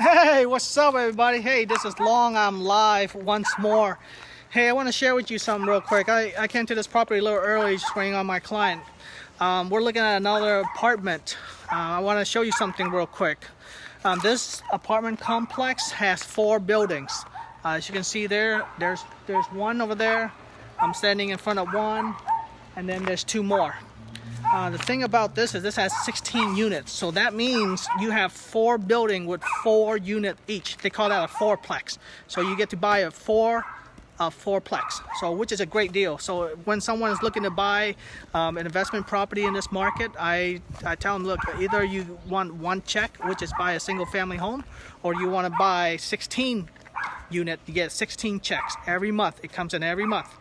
Hey, what's up everybody? Hey, this is Long. I'm live once more. Hey, I want to share with you something real quick. I came to this property a little early just waiting on my client. We're looking at another apartment. I want to show you something real quick. This apartment complex has 4 buildings. As you can see there's one over there. I'm standing in front of one, and then there's 2 more. The thing about this is this has 16 units, so that means you have 4 buildings with 4 units each. They call that a fourplex. So you get to buy a fourplex, so which is a great deal. So when someone is looking to buy an investment property in this market, I tell them, look, either you want one check, which is buy a single family home, or you want to buy 16 unit, you get 16 checks every month. It comes in every month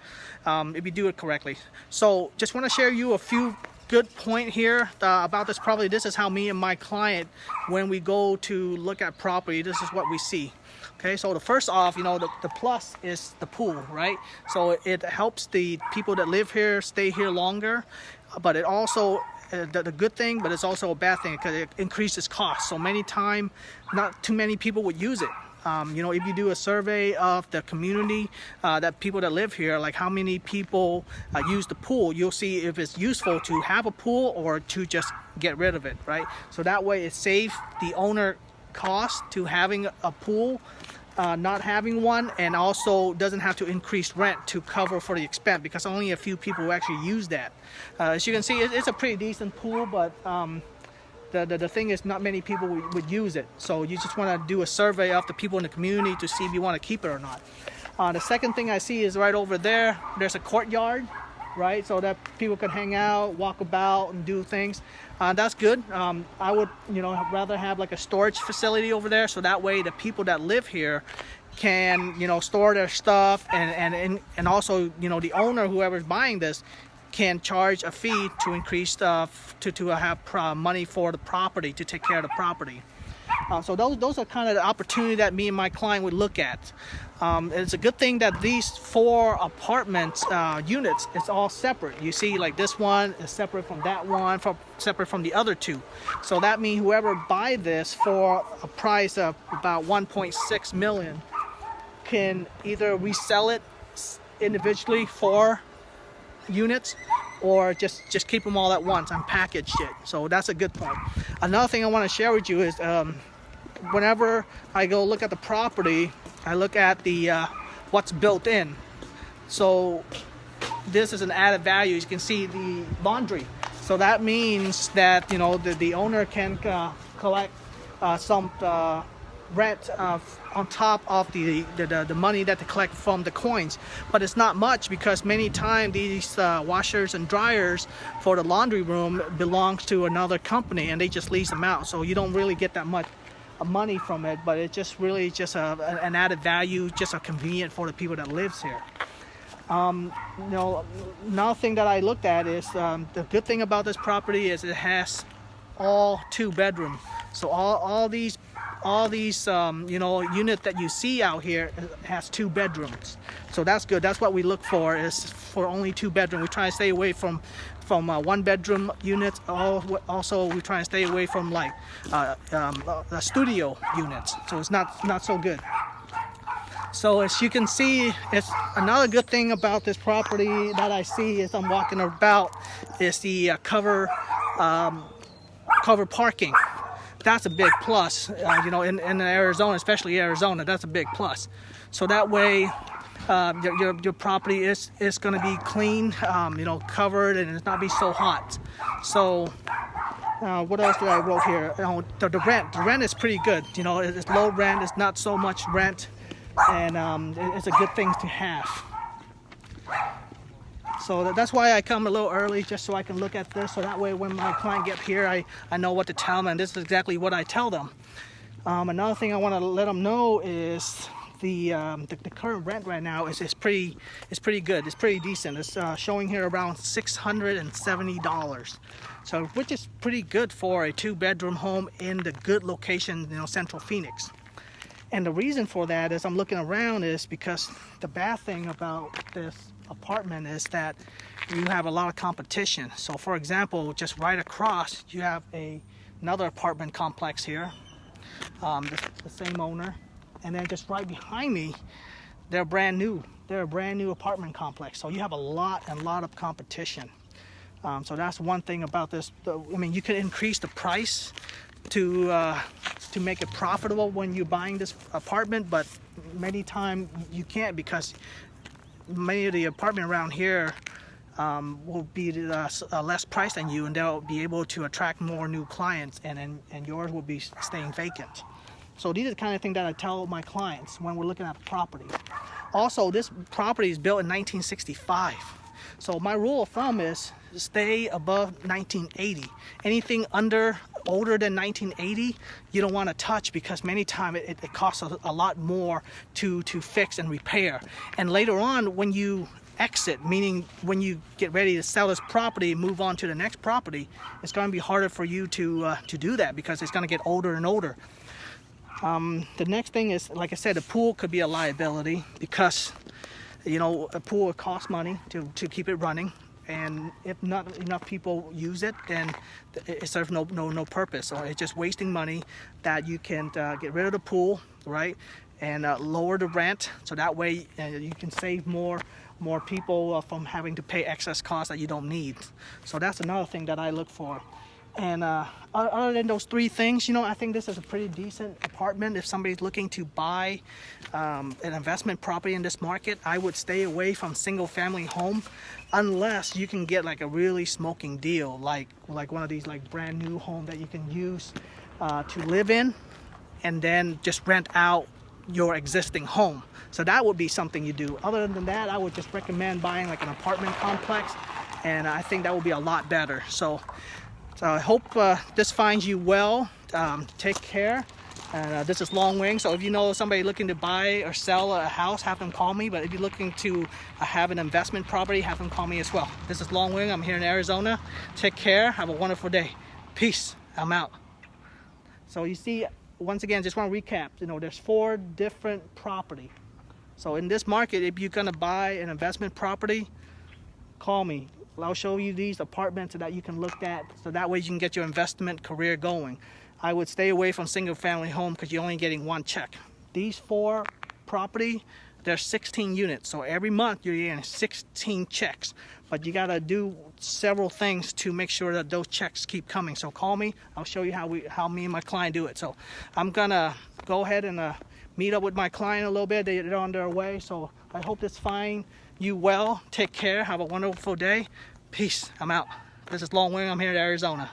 if you do it correctly. So just want to share you a few good point here about this property. This is how me and my client, when we go to look at property, this is what we see. Okay, so the first off, you know, the plus is the pool, right? So it helps the people that live here stay here longer, but it also the good thing, but it's also a bad thing because it increases cost. So many times, not too many people would use it. You know, if you do a survey of the community, that people that live here, like how many people use the pool, you'll see if it's useful to have a pool or to just get rid of it, right? So that way it saves the owner cost to having a pool, not having one, and also doesn't have to increase rent to cover for the expense because only a few people actually use that. As you can see, it's a pretty decent pool, but the thing is not many people would use it. So you just want to do a survey of the people in the community to see if you want to keep it or not. The second thing I see is right over there, there's a courtyard, right? So that people can hang out, walk about and do things. That's good. I would, you know, rather have like a storage facility over there, so that way the people that live here can, you know, store their stuff, and also, you know, the owner, whoever's buying this, can charge a fee to increase to have money for the property, to take care of the property. So those are kind of the opportunity that me and my client would look at. It's a good thing that these 4 apartment units, it's all separate. You see, like this one is separate from that one, separate from the other 2. So that means whoever buy this for a price of about 1.6 million can either resell it individually for units, or just keep them all at once and package it. So that's a good point. Another thing I want to share with you is whenever I go look at the property, I look at the what's built in. So this is an added value. You can see the laundry. So that means that, you know, the owner can collect some rent on top of the money that they collect from the coins, but it's not much because many times these washers and dryers for the laundry room belongs to another company and they just lease them out, so you don't really get that much money from it, but it's just really just an added value, just a convenient for the people that lives here. You know, another thing that I looked at is the good thing about this property is it has all 2 bedrooms. So all these you know, unit that you see out here has 2 bedrooms. So that's good. That's what we look for, is for only 2 bedrooms. We try to stay away from 1 bedroom units. Also we try and stay away from like studio units. So it's not so good. So as you can see, it's another good thing about this property that I see as I'm walking about is the cover parking. That's a big plus, you know, in Arizona, especially Arizona, that's a big plus. So that way your property is going to be clean, you know, covered, and it's not be so hot. So what else did I wrote here? The rent is pretty good. You know, it's low rent, it's not so much rent, and it's a good thing to have. So that's why I come a little early, just so I can look at this, so that way when my client gets here, I know what to tell them, and this is exactly what I tell them. Another thing I want to let them know is the current rent right now is pretty good. It's pretty decent. It's showing here around $670, so which is pretty good for a 2-bedroom home in the good location, you know, Central Phoenix. And the reason for that is I'm looking around is because the bad thing about this apartment is that you have a lot of competition. So for example, just right across you have another apartment complex here, the same owner. And then just right behind me, they're brand new. They're a brand new apartment complex. So you have a lot of competition. So that's one thing about this. I mean, you can increase the price to make it profitable when you're buying this apartment, but many times you can't, because many of the apartment around here will be less price than you, and they'll be able to attract more new clients, and yours will be staying vacant. So these are the kind of things that I tell my clients when we're looking at the property. Also, this property is built in 1965. So my rule of thumb is stay above 1980. Anything older than 1980, you don't want to touch, because many times it costs a lot more to fix and repair. And later on, when you exit, meaning when you get ready to sell this property and move on to the next property, it's going to be harder for you to do that, because it's going to get older and older. The next thing is, like I said, the pool could be a liability, because a pool costs money to keep it running, and if not enough people use it, then it serves no purpose, or it's just wasting money that you can get rid of the pool, right, and lower the rent, so that way you can save more people from having to pay excess costs that you don't need. So that's another thing that I look for. And other than those three things, I think this is a pretty decent apartment. If somebody's looking to buy an investment property in this market, I would stay away from single family home, unless you can get like a really smoking deal, like one of these like brand new home that you can use to live in, and then just rent out your existing home. So that would be something you do. Other than that, I would just recommend buying like an apartment complex, and I think that would be a lot better. So I hope this finds you well. Take care. And this is Long Wing. So if you know somebody looking to buy or sell a house, have them call me. But if you're looking to have an investment property, have them call me as well. This is Long Wing. I'm here in Arizona. Take care. Have a wonderful day. Peace. I'm out. So you see, once again, just want to recap. There's 4 different property. So in this market, if you're gonna buy an investment property, call me. I'll show you these apartments that you can look at, so that way you can get your investment career going. I would stay away from single family home, because you're only getting 1 check. These 4 property, there's 16 units, so every month you're getting 16 checks. But you gotta do several things to make sure that those checks keep coming. So call me. I'll show you how me and my client do it. So I'm gonna go ahead and meet up with my client a little bit. They're on their way. So I hope this finds you well. Take care. Have a wonderful day. Peace. I'm out. This is Long Wing. I'm here in Arizona.